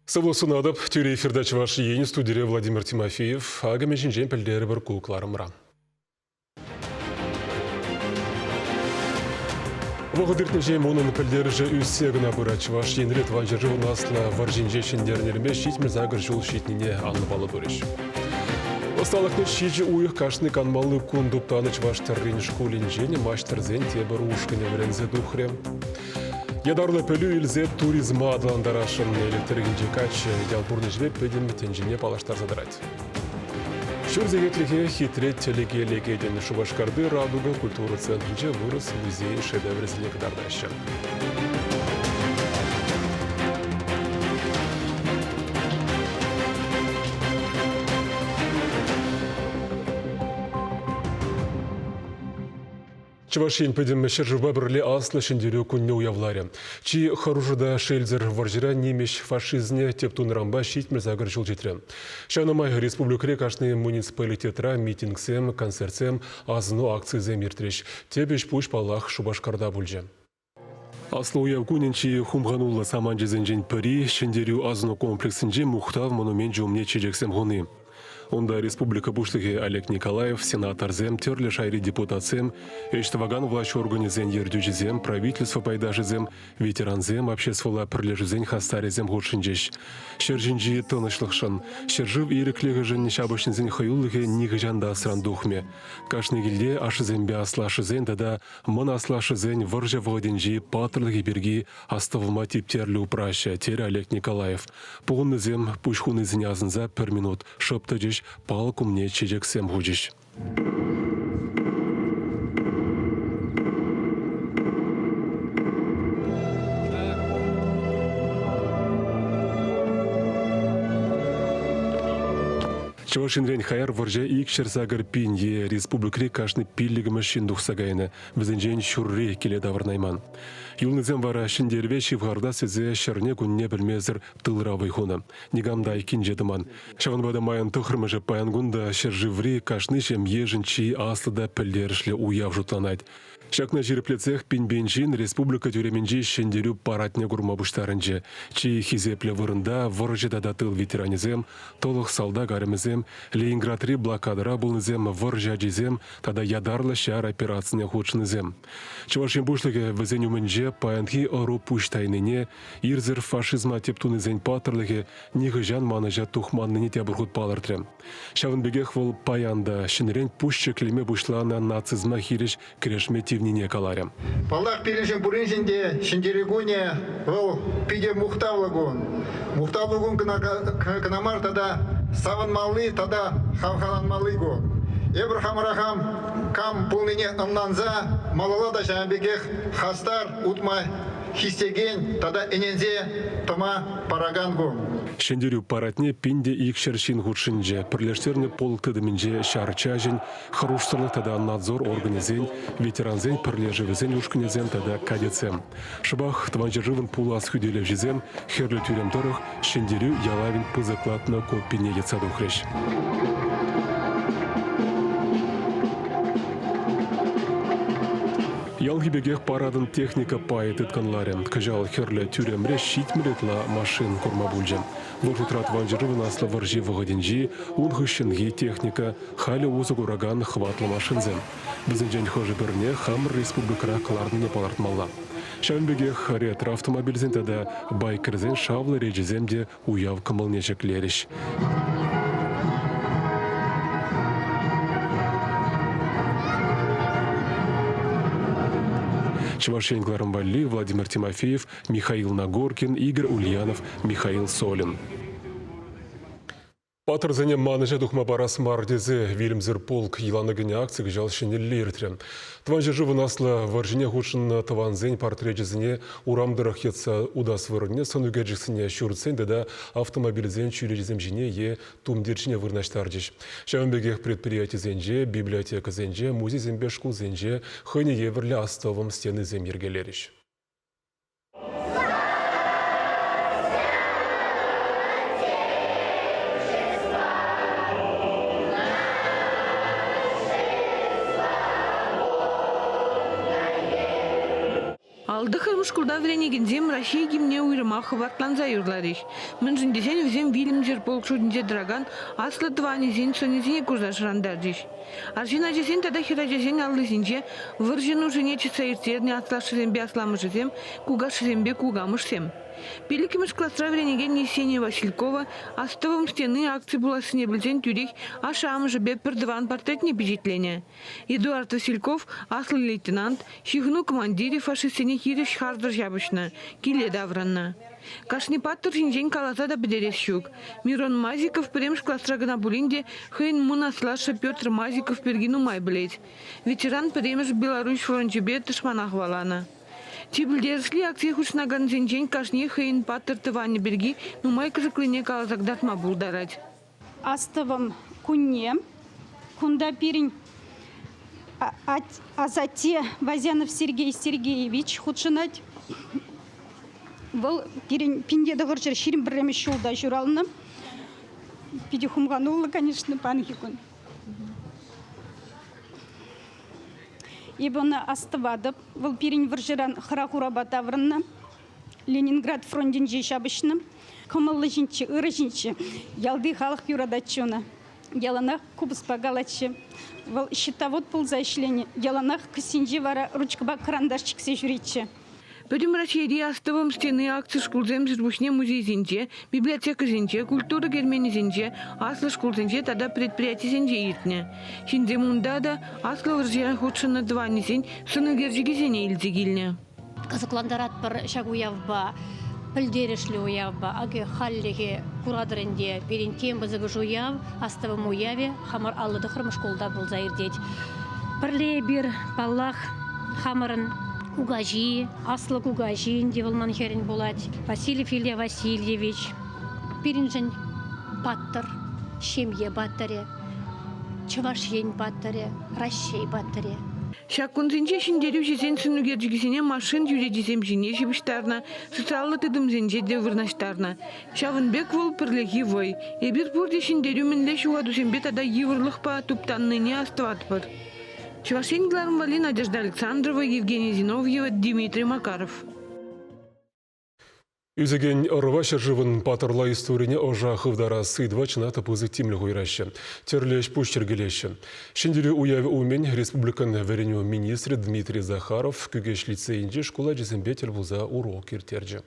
Савлосын адып, тюре эфирда чываш ени студия Владимир Тимофеев, агамешін жем пілдері бір кукларымра. Вағыдыртын жем оның пілдері жа үссегіна бұра чываш енрет ванжыры ұнасла варжинже шендернеріме шитмір загыр жол шитніне аныбалы дөреш. Осталықны шичі уйық кашны канмалы күн дуптаны чываш тәррін школин жені маштырзен тебір ушкіне вірензе духре. Ядарлы пөлі үлзеп туризма адыландарашын электрігінже кач ялбурны жвеп пөден тенжіне палаштар задырать. Шүрзегетліге хитрет телеге-легеден Шубашкарды Радуга культуры центрінже вырыс музей шедеврізіне кыдардащын. Чывашин пөдім шыржыба бірлі аслы шындері күнне уявларе. Чи харужыда шельзер варжыра немеш фашизне тептун рамба шитмір загыр жыл жетірі. Шанамай республикаре кашны муниципалитетра митингсем, концертсем, азыну акцизем ертіреш. Тебеш пуш палах Шубашкарда бүлже. Аслы уяв күненчі хумғанулы саман жезенжен піри, шындері азыну комплексінже мұқтав монумент жумне чежексем ғуны. Онда республика бушлығы Олег Николаев, сенаторзем, терлі шайри депутатсем, эштаваган власть организен ердюжізем, правительство пайдажызем, ветеранзем, обществола пірлежізен хастарезем ғошынжеш. Шержинжи тынышлықшын, шержив иреклігі жын шабышынзен хайулығы ниғы жанда асыран духме. Кашны келде ашызембе аслашызен, дада мын аслашызен выржа вғаденжи патырлығы берги астывылма типтерлі упраща, тері Олег Николаев. Пұғынызем пұшхунызен азынза пір минут шыпты жеш палкум не чежексем хужиш. Чавашинрен хайар варжа икшер загар пинье республикри кашны пиллигі машин дұқсагайны, візінжен шурри келе даварнайман. Юлнызем вара шиндерве шивгарда сезе шарне күнне білмезір тылравай хуны. Негамда айкин жедіман. Шағынбада майын тұқырмыжы паянгунда шерживри кашны шем ежінші аслыда пілдерішлі уяв жұтланайд. Шакна жирплецех пинбенжин республика тюременжи шендерю паратне гурмабуштарынжы. Чи хизепле вырында выржыда датыл ветеранизем, толық салда гарымызем, Ленинградри блокадыра булнызем выржаджизем, тада ядарлы шар операцияне худшынызем. Чавашин бушлыге візен умынже паянхи ору пуштайныне, ирзір фашизма тептунызен патырлыге, ниғы жан маныжа тухманныне тебіргут палыртрем. Шавынбегех вол паянда, шинрен пушчы клеме бушлана нацизма хириш крешме тивнине каларем. Палах пережен буринженде шиндерегуне вол пиде мухтавлагун. Мухтавлагун кнамар тада саван малы тада хавхалан малыгу. Эбр хамарахам кам пулнине амнанза малалада жамбегех хастар утма хистеген тада энензе тома парагангу. Шендерю паратне пинде икшершин худшинже, пірлештерні полктыдымінже шарчажен, харушсырлық тада надзор организен, ветеранзен пірлежевізен ушкінезен тада кадецем. Шыбах тванжырывын пулас хүделев жезем, херлі тюрем дорых, шендерю ялавин пызыклатны коппине етсаду хреш. Ялгибегех парадын техника пайет ытканларем. Кажал херлі тюремре шитмілетла машин курмабульжем. Вожутрат ванжырывын аслы варжи вғаденжи, унғышынги техника, халі озық ураган хватлы машинзем. Бізінжен хожы бірне хамр республикара кларныне палартмалла. Шамбегех ретро автомобильзен тада байкерзен шавлы режиземде уяв кымылнешек лериш. Чавашин Гларамбали, Владимир Тимофеев, Михаил Нагоркин, Игорь Ульянов, Михаил Солин. Патырзене маныжа духма барас мардезе Вильмзер полк еланығыне акцияға жалшынелі ертрем. Тванжы живын аслы варжыне худшын таванзен портрежізіне урамдырық етса удас вырыне сонуге жіксіне шүртсен деді автомобильзен чүрежізем жіне е тумдерчіне вырнаштардыш. Шавынбегех предприятизенже, библиотеказенже, музейзембе шкулзенже хыне еверлі астовым стены зем ергелеріш. Алды хырмышкулда вренегензем Россия гимне уйрыма хыватланза юрлариш. Мынжындесен взем вильм жер полкшудинде драган аслы тванезен сонезене курзашрандардиш. Аржина жесен тада хиражесен аллызинже выржену женечица иртерне аслашыренбе асламышызем, кугашыренбе кугамышсем. Пеликимыш классра вренеген Есения Василькова астывым стены акции буласыне білзен тюрих ашамыжы беппер дыван портретне бежитлене. Эдуард Васильков аслы лейтенант, шихну командире фашистене хириш хардыр жабышна, киле давранна. Кашни паттыр жинжен каласа да бедерес щук. Мирон Мазиков премш классра гана булинде хейн мунаслаша Петр Мазиков пергину май блеть. Ветеран премш Беларусь фронтебе тышманах валана. Тибілдеріслі акция хушнаган зенжен кашне хейн паттыр тываны берги нумай кызыклыне калазагдатма булдарать. Астывым кунне, кунда пирень азате Вазянов Сергей Сергеевич худшинать. Был пирень пинде догорчер ширим бреме шулда журалны. Пидихумганула, конечно, панхикун. Ебона астывады, был пирень варжыран храхура батаврынна, Ленинград фронтинже шабышны, кымылы жинче, ыры жинче, ялды халық юрадачуна, яланах кубыспа галачы, был щитовод пылза ишлени, яланах кысинже вара ручкаба карандашчик се журиче. Пөтім Россияде астывым стены акция шкулзем жүрбушне музей зенже, библиотека зенже, культура гермени зенже, аслы шкул зенже, тада предприятие зенже иртне. Шинзе мунда да аслы варжиян худшыны двани зен, сыны гержиге зене илзегилне. Казакландарат бір шаг уявба, пілдерешлі уявба, аги халлеге курадырынде берентен бізігі жуяв, астывым уяве, хамар аллыды хырмы школда бұл заирдеть. Бірле бір баллах хамарын Угажи, аслы Угажи, девылман херин булать, Васильев Илья Васильевич, Пиринжен Паттер, Шемье Баттаре, Чувашьен Баттаре, Ращей Баттаре. Шакун зенже шиндерю жезен сыну гержигесене машин юредизем жине жибыштарна, социалы тыдым зенже девырнаштарна. Шавынбек вол пірлеги вой. Эбир бурде шиндерю мінле шуадусембе тада евырлықпа туптанныне астыватпыр. Чувашень Глармвали, Надежда Александрова, Евгений Зиновьева, Дмитрий Макаров. Үзеген ұрыва шыржывын патырла историне ожа хывдара сыдва чыната пызы тимлі ғойращы. Терлеш пұштергелеші. Шендері уявы умен республикан вереню министр Дмитрий Захаров күгеш лицейінде школа жезімбетел бұза урок ертерджі.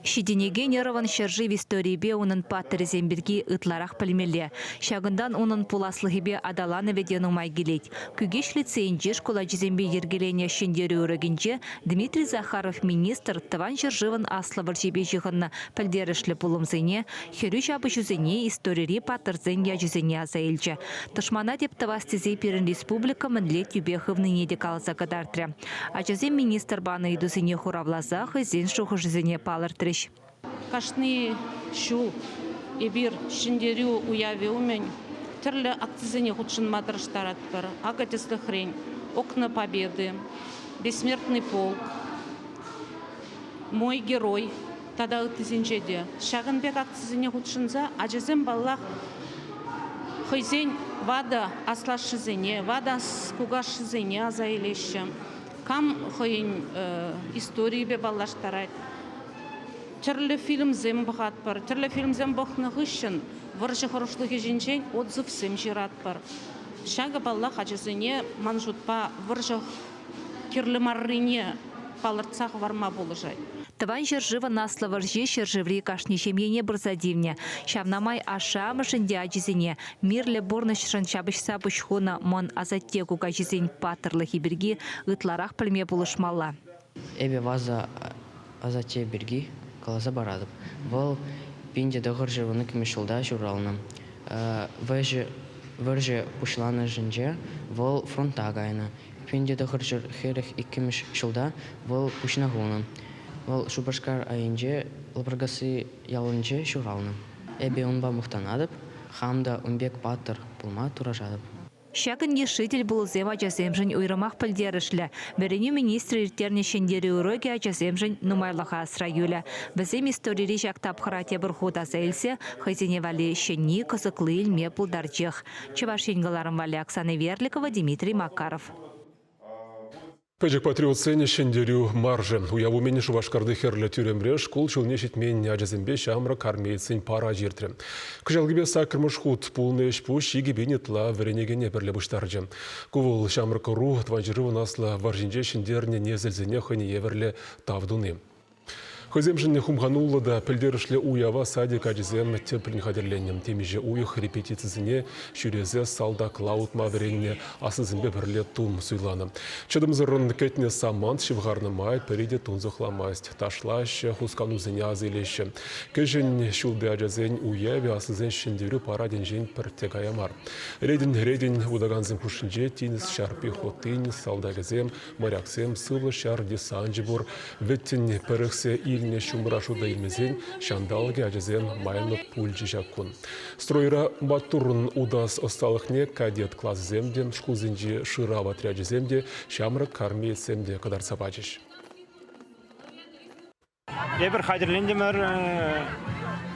Шиденеге нерован шыржы в истории бе унын паттыры земберги ытларах пілмелі. Шагындан унын пуласлығыбе адаланы ведену майгелет. Күгеш лицейінде школа жезембе ергелене шендері өрігінже Дмитрий Захаров министр тыван шыржывын аслы жебе жығынны пілдерішлі пулымзыне, херю жабы жүзіне истории паттырзын я жүзіне азайлжы. Тышмана деп тавастезей перін республика мінлет юбехывны недекал загадартыры. Ажазем министр баны идузыне хуравлазах зен шухы жүзіне палыртыры. Кашны шу эбир шиндерю уяви умень, терле акцизыне худшин мадрыштарат бар, агатеслы хрень, окна победы, бессмертный полк, мой герой, тада ытызинжеде. Шагынбек акцизыне худшинза, ажызым баллах хызень вада аслашызыне, вада кугашызыне азайлеші. Кам хыйын истории бе баллаштарат. Терлі фильм зем бұғат бар. Терлі фильм зем бұқны ғышын варжы хорошлығы жинжен отзыв сем жират бар. Шағы балла қачызыне манжутпа варжы керлі маррине палыртсақ варма болы жай. Тыван жыржыва наслы варжи шыржыври кашнешемене бірзадивне. Шавнамай аша мышынде ажизіне. Мирлі борныш шабышса бұшхуна мон азаттегу гажизень патырлы хиберги ытларах пілме болышмалла. Эбе ваза азатте берги қаласа барадып. Бұл пенде дұғыр жырвыны кемешілда жұралыным. Варжы пұшланы жынже, бұл фронта ғайны. Пенде дұғыр жыр херіх иккемеш шылда, бұл пұшнағуным. Бұл шубашкар айынже, лапыргасы ялынже жұралыным. Эбе онба мұқтанадып, хамда үнбек батыр бұлма туражадып. Шагын ешитель был зема жаземжін уйрымақ пілдерішлі. Береню министр иртерне шендері уроги жаземжін нумайлыға асраюлі. Бізем истории жақтап хырате бір худа зәйлсе, хызене вали шенни кызықлы илме пулдарчық. Чувашенгаларым вали Оксана Верликова, Дмитрий Макаров. Пәжік патриот сене шендерю маржы. Уяву мені Шубашкарды херлі тюремре школ жылне шетмен ажызымбе шамры кармейцін пара жертірі. Күжалгібе сакырмыш худ пулны шпу шиги бенетла варенегене бірлі бұштаржы. Кувыл шамры кұру тванжыры вынасла варжинже шендерне незілзіне хыне еверлі тавдуны. Хоземжінне хумганулы да пілдерішлі уява садик ажызем теплін қадерленнем. Темеже уйық репетицизіне шүрезе салда клаудма веренне асызымбе бірле тум суйланы. Чадымзырын кетіне самант шивғарны майт переде тунзықламаст. Ташлашы хусканузыне азылеші. Кежін шулды ажазен уяве асызен шендерю параден жен піртегаямар. Редін удаганзым хушынже тиніз шарпи хотын салдагызем моряксем сывлы шар десанжы бур. Веттін піріксе илне шумрашуда илмезен шандалге ажазен майны пульжи жаккун. Стройра батурын удас осталықне кадет класс земден шкузынжи шыра ватряжы земде шамры кармиет земде кадар сабачыш. Ебір қадірлендемір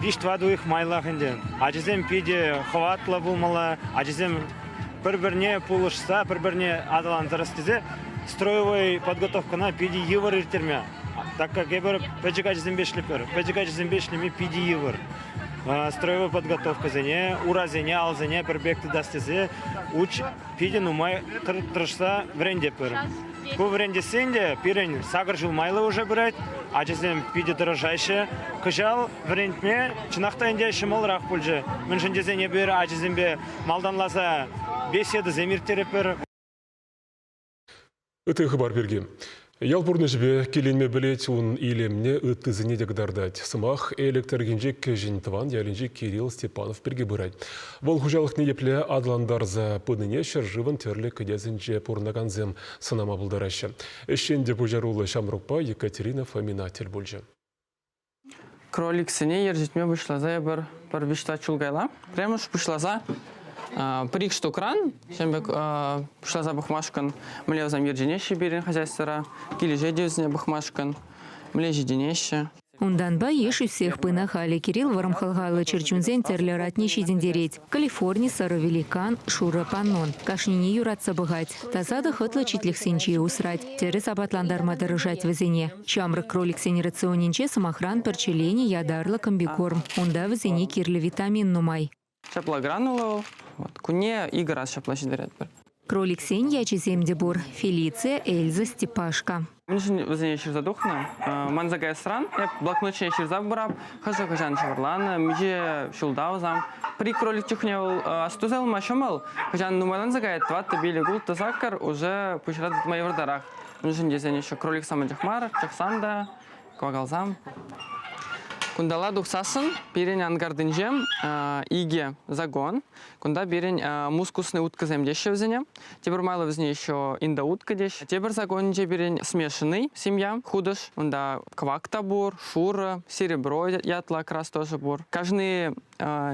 вишт вадуих майлағынде. Ажызем пиде хватлы болмалы, ажызем бір-бірне пулышса, бір-бірне адаландырыстызе строевой подготовкана пиде евір иртерме. Так как ебір пәджік ажызем бешлеме пиде евір. Строевой подготовка зене, ура зене, ал зене, бірбекті дастезе, уч пиде нумай тұрышса вренде пір. Ку вренде сенде пирен сагыр жыл майлы уже бірайт, ажызем пиде дұрыжайшы, күжал врендме чынақта инде шымыл рақ пульжы. Мүншінде зене бір ажызембе малданласа беседы земиртері пір. Үті хабар берген. Ялпурны жібе келенме білет он илемне үттізіне дегдардать. Сымақ электргенжек жинтыван ялінжек Кирилл Степанов берге бұрайд. Бұл хұжалық неепле адландар за пыдыне шыржывын терлі кедезінже пұрнаганзем сынама бұлдарашы. Эшенде бұжарулы шамрукпа Екатерина Фомина телбульжы. Кролик сене ержетме бұшлаза бір вишта чулгайла. Прямо бұшлаза Прик штукран, шембек пушлаза бахмашкан, млев зам ерженеші берен хозяйствора, килеже дезіне бахмашкан, млежі денеші. Ундан ба еші всех пынах али Кирилл варымхалгалы черчунзен терлер атнешиден дереть. Калифорний сары великан Шура Паннон. Кашнини юратса быгать. Тазада хытлы читлих сенче усрать. Терес абатландарма дорожать везене. Чамрык кролик сен рационинче самохран перчелени ядарлы комбикорм. Унда везене кирлі витамин нумай. Шапла гранула, куне игра шапла шидерет бір. Кролик сен ячи земде бур. Фелиция, Эльза, Степашка. Мен везене шыр задухна. Манзагай сран, блокнотче шыр забырап, хажа-хажан шаварланы, миже шулдау зам. При кролик чухневал астузел машамал, хажан нумалан загает, ватта били гул тазакар уже пушрат в моей вардарах. Мен дезене еще кролик сама джахмар, чахсанда, квагалзам. Кундала духсасын, берен ангардынжем, иге загон. Кунда берен мускусный утка земдеші взене. Тебір майлы взне еще инда утка деш. Тебір загонынже берен смешанный семья, худыш. Кунда квак табур, шура, серебро ятла крас тоже бур. Каждый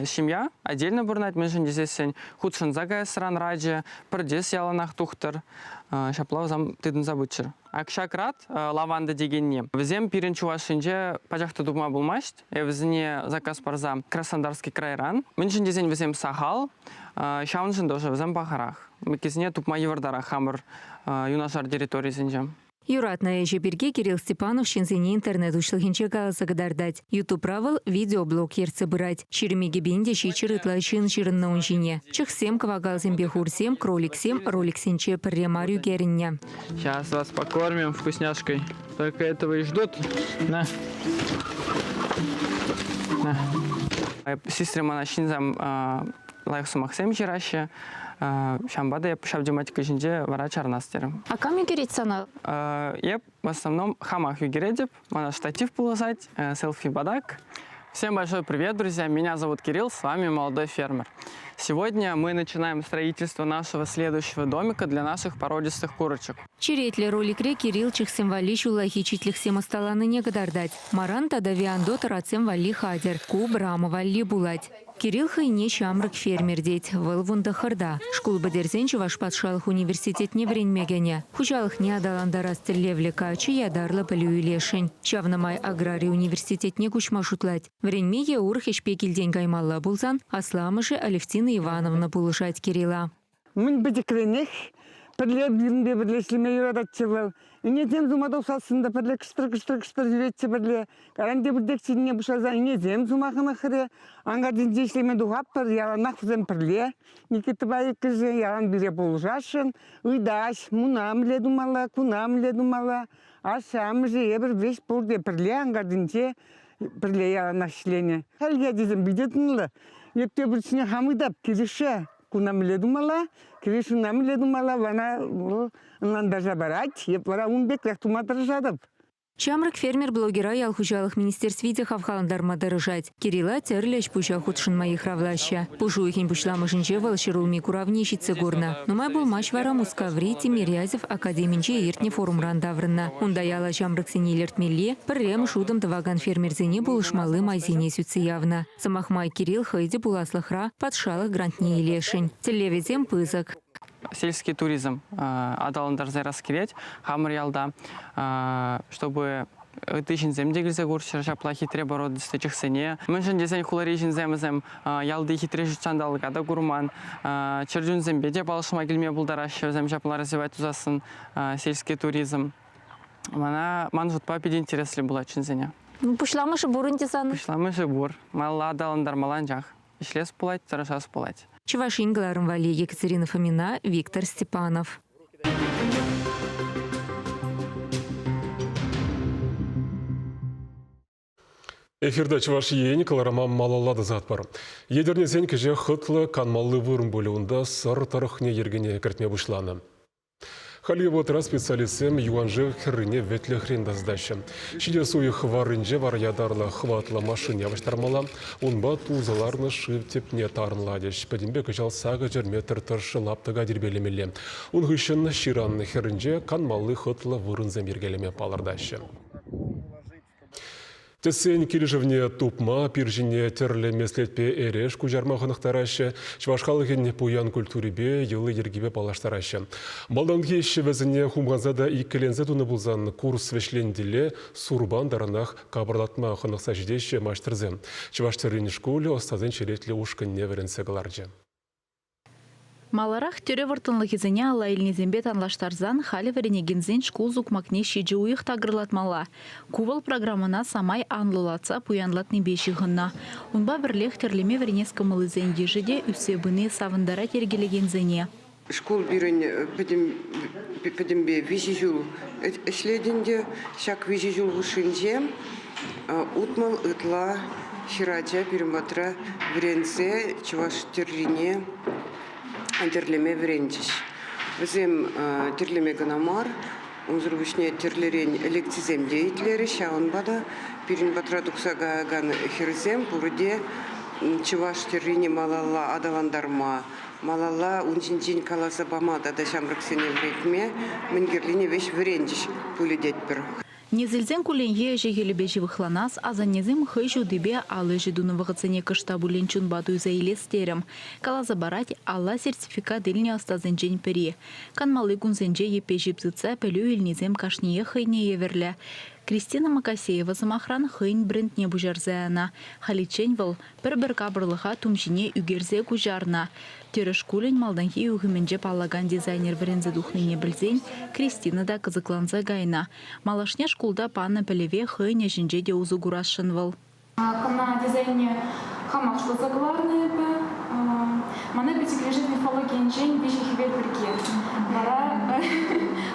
семья отдельно бурнать. Мы же здесь худшин загая сран раджи, продес яланах тухтар. Шаплау зам тыдын забытчыр. Акшакрат лаванда дегенне. Взем пирен чувашинже пажахта дума булмашт. Взне заказ парзам Краснодарский крайран. Меншин дезен взем сахал. Шауншин тоже взем бахарах. Мекизне тупма евардарах хамыр юнашар территории зенжем. Юратная ежеберге Кирилл Степанов шинзене интернет ушлыхинче галасагадардать. YouTube правил видеоблог ерцы бырать. Ширемеге бенде шичырытла чин ширынна унжине. Чехсем квагалзем бехурсем, кроликсем, роликсенче премарию геринне. Сейчас вас покормим вкусняшкой. Только этого и ждут. На. На. Сестры мана шинзам лайхсумахсем жираще. Шамбада я шабдематика жинже вара чарнастерым. А кам югерет сана? Я в основном хамах югередеп, мана штатив полосать, селфи-бадак. Всем большой привет, друзья! Меня зовут Кирилл, с вами молодой фермер. Сегодня мы начинаем строительство нашего следующего домика для наших породистых курочек. Черетли роликре Кирилл чехсем вали шулахи читлихсем осталаны негодардать. Маран тада виандо тарацем вали хадер, ку брама вали булать. Кирилл хайне шамрык фермер деть, вылвунда харда. Школ бадерзен чуваш патшалых университет не вренмегене. Хучалых не адаланда растелевлика, чья дарла полюю лешень. Чавнамай аграрий университет не кучма шутлать. Вренмеге урхеш пекель день гаймалла булзан, асламыши Алевтина Ивановна булышать Кирилла. Мын бедекленех Пірле бірінде бірлешлеме юрадатчы был. Инезем зумада усасында пірле кыштыр жүретчі бірле. Каранде бірдек сеніне бұшаза инезем зумағына қыры. Аңғарден жешлеме дұғап бір, яланақ взем пірле. Никеті байы кіжі, ялан біре болжашын. Үйдаш, мұнам ле думала, кунам ле думала. Ашам же бір беш бұрде пірле аңғарден же пірле яланақ шлене. Хәлге дезем бидетінлі. Епте бірсіне хамыдап кереші. Кунам ле думала, кереші нам ле думала, вана ынландажа барать, еп вара унбек рахтуматыр жадып. Чамрык фермер блогера ялхужалых министерствиде хавхаландарма дырыжать. Кирилла терлеш пуча худшин моих равлаща. Пушу ихин пучламышынче валширулми куравнищице горна. Но май был матч вара Мускаври Тимирязев академинче ертне форум рандаврына. Ундаяла чамрык синилерт милли, прем шудом таваган фермерзине булышмалы майзине сюцы явно. Самахмай Кирилл хайди буласлахра подшалых грантни лешень. Телевизем пызак. Сельский туризм адалындарзай раскиреть, хамыр ялда, чтобы тысяч земдегілзе көрші шапла хитре бороды стечих сене. Міншін десен хуларейшін земізем ялды хитре жүтсандалығада күрман. Чырджун зембеде балышыма келме бұлдарашы зем шапла развивать узасын сельский туризм. Мана манжутпа педе интересли була чынзене. Пушламышы бурын десан? Пушламышы бур. Мала адалындар малан жақ. Ишлес пулать, тарашас пулать. Чувашин Глармвали, Екатерина Фомина, Виктор Степанов. Эфирда Чуваш ен каларамам малалады затпар. Едернесен кеже хытлы канмаллы вырым бөлуында сыр тарыхне ергене кіртме бұшланы. Халиево тра специалистем юанжы хіріне ветлі хренда сдача. Шиде суйых варынже вар ядарлы хватлы машин явыштармала, унба тузаларны шив тепне тарынладеш. Падимбе кычал сағы жерметр тұршы лаптыға дербелемелі. Унгышын ширанны хірінже канмаллы хытлы вырын замергелеме палардашы. Тесен килежевне тупма, пиржине терле меслетпе эреш кужармағынықтарашы, швашқалығын пуян культурибе елы ергебе палаштарашы. Балданғы шевезіне хумғанзада иккелензе туны бұлзан курс вешленділе сурбан даранақ кабырлатма қынықса жидеші маштырзы. Шваштерін школы остазын черетлі ұшқын неверенсе ғыларжы. Маларах тюре вартынлы кезене ала илнезембе танлаштарзан халі веренегензен шкул зукмакне шеджі уйық тағырлатмала. Кувал программына самай анлылатса пуянлатны беші ғынна. Унба бірлех терлеме веренескамылызен ежеде үсебіні савындара тергелегензене. Школ бирен педембе вижи жул эшлединде, шак вижи жул гушинже, утмал ытла хираджа бирматра веренсе чуваш терлине терлеме веренчиш. Візем терлеме гынамар, онзырбышне терлерен электизем деятелері шағын бада, пирин батра дұқсаға ган хирзем, бұрыде чуваш терлине малалла адаландарма, малалла унжинжин каласа бамада да шамрық сене вретме, мінгерлине веш веренчиш пуледет бір. Незілзен куленге жегелебе живықланас, азанезім хый жудыбе алы жидуны вғыцыне кышта буленчун баду заилестерім. Калаза барать алла сертификат илне астазенжен пери. Канмалы кунзенже епе жипзыца пелю илнезем кашние хыйне еверлі. Кристина Макасеева замахран хыйн брендне бужарзаяна. Халичен выл бір кабырлыға тумжине үгерзе кужарна. Тереш кулен малданхи үгіменже паллаган дизайнер брензі духныне білзен Кристина да кызыкланза гайна. Малашне шкулда панна пелеве хыйне жинже де узу гурашын выл. Кана дизайне хамақ шлы загларны бі. Мана бітік лежит мифологиен жен бежі хибет бірге. Бара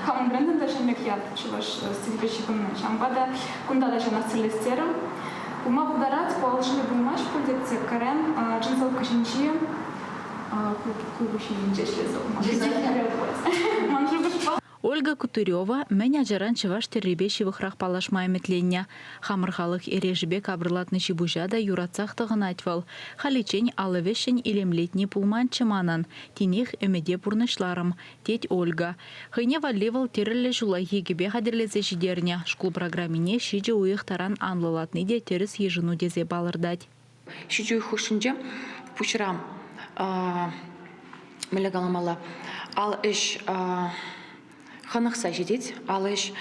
хамын брендін да жемек яд чуваш стилбеші күнні. Шамбада күнда да жана целестерім. Ума бұдарат по алшылы бұлмаш пөлдетсе карен джинсал кашинчи Ольга Кутырева мән ажаран чываш терребе шивықрақ палашмай метленне. Хамырхалық ережібе кабырлатны шибужада юратсақтығын айтвал. Халичен алывешен илемлетне пулман чыманан. Тенех өмеде пурнышларым. Тет Ольга. Хыйне валливал террелі жулай егебе хадерлезе жидерне. Шкул программине шиджи уйықтаран анлылатны де теріс ежіну дезе балырдать. Шиджи уйхушынже пучрам. Мелегаламала. Ал іш ханықса жедет, ал іш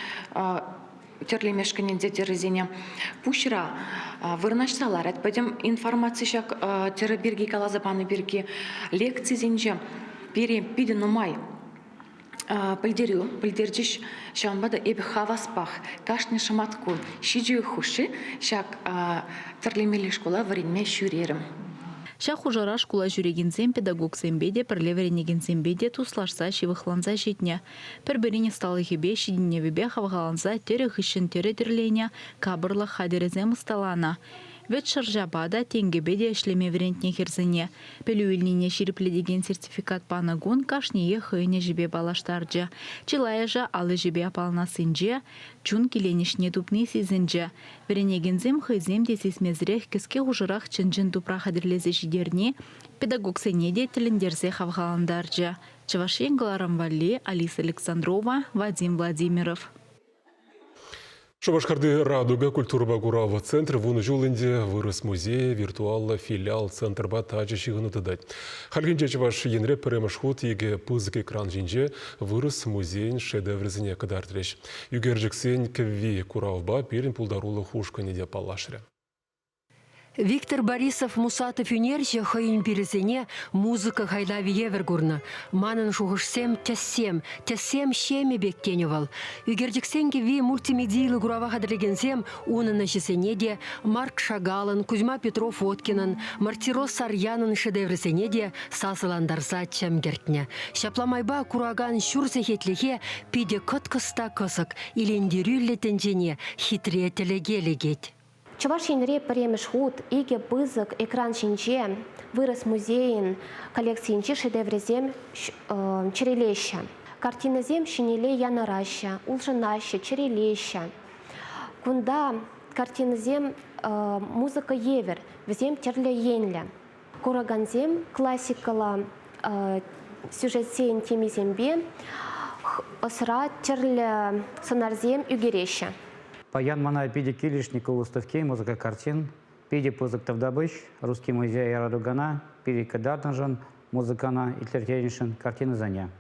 терлемешкінен детерізене пушыра вырнашсалар. Әтпәдем информация шак тері берге калазапаны берге лекцизенже бере пиді нумай пыльдердиш шамбада эбі хаваспах, кашны шаматкун, шиджу хуши, шак терлемелі школа варенме шүрерім. Шах ужара школа жүрегензен педагог сенбеде, пірлеверенеген сенбеде туслашса шивықланса жетіне. Пір-біріне сталы хебе, шидіневебе хавғаланса тері ғышын тері тірлене, кабырлы хадерезем ұсталана. Вет шаржабада тенгебеде ішлеме верентне херзіне. Пелюйліне ширипледеген сертификат панагон кашнее хыйне жібе балаштарджа. Чилаяжа алы жібе апална сынже, чун келенішне тупны сезінже. Веренегензем хыйзем десесмезрех кіске ұжырақ чынжын тупра хадірлезе жидерне, педагог сенеде тіліндерзе хавғаландарджа. Чавашен Галарамвали, Алиса Александрова, Вадим Владимиров. Шабашкарды Радуга культура Багурава центр вуны жолынде вырос музей, виртуалла филиал центр батажы шигыны тыдать. Халгинче чаваш енре перемашхут еге пызык экран жинже вырос музейн шедеврзине кадартреш. Югержексен кевви куравба перин пулдарулы хушканиде палашря. Виктор Борисов Мусатов юнерже хайын перезене музыка хайлави евергурна. Манын шуғышсем тяссем шеме беккеневал. Югердексенге ви мультимедийлы гурава хадрегенсем унына жесенеде Марк Шагалын, Кузьма Петров Воткинын, Мартирос Сарьянын шедевресенеде сасыландарса чемгертне. Шапламайба кураган шурсехетлихе пиде кыткыста кысык илендерюлле тенжене хитре телегелегет. Чуваш енре премеш худ, иге пызык, экран шинче, вырос музейн, коллекциинче шедеврезем черелеща. Картиназем шинеле янараща, улжынаща, черелеща. Кунда картиназем музыка евер, взем терле енля. Кураганзем классикала сюжетсейн темизембе, осра терле сонарзем югереща. Паян мана пиде килишника выставки, музыка картин, пиде пызык тавдабыш, русский музей Радугана, пиде кадарнажан, музыкана и тлертенишин, картины заня.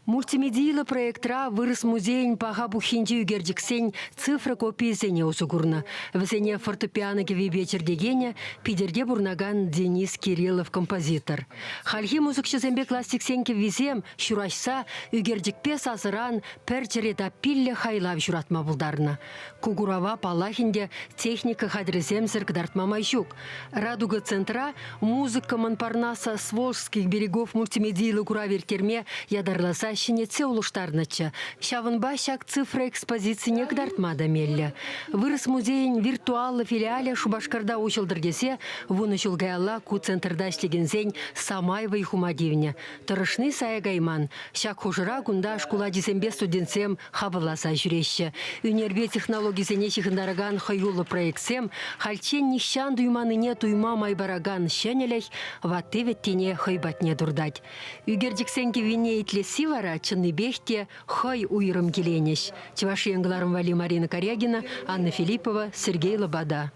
Мультимедийлы проектра вырыс музейн паға бухинде үгердіксен цифра копиесене осугурна. Візене фортепиано вечердегене пидерде бурнаган Денис Кириллов композитор. Хальхи музыкчызембе классиксенке визем шурашса үгердікпе сазыран перчерета пилле хайлав журатма булдарна. Кугурава палахинде техника хадрезем зіркдартма майшук. Радуга центра музыка Монпарнаса с Волжских берегов мультимедийлы куравертерме ядарласа Щенеце улуштарнача. Шавынба шак цифра экспозиции негдартма дамелле. Вырос музейн виртуаллы филиале Шубашкарда учылдыргесе, вуны жылгайалла ку центрда ишлегензень Самаева и Хумадивня. Тарышны саягайман. Шак хужыра гунда шкула десембе студентсем хабыласа жүрещі. Унербе технологизене чихындараган хаюлы проектсем, хальчен нищан дуйманыне туйма майбараган щенелех, ватты веттене хайбатне дурдать. Үгердіксенке вине итлеси вара чынны бехте хай уйрым келенеш. Чеваши Янгларымвали Марина Корягина, Анна Филиппова, Сергей Лобода.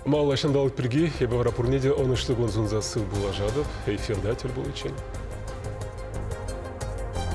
Мало шандалык перги, ебе врапурнеде онышлы гонзунзасы булажадов, эфирда тел булычен.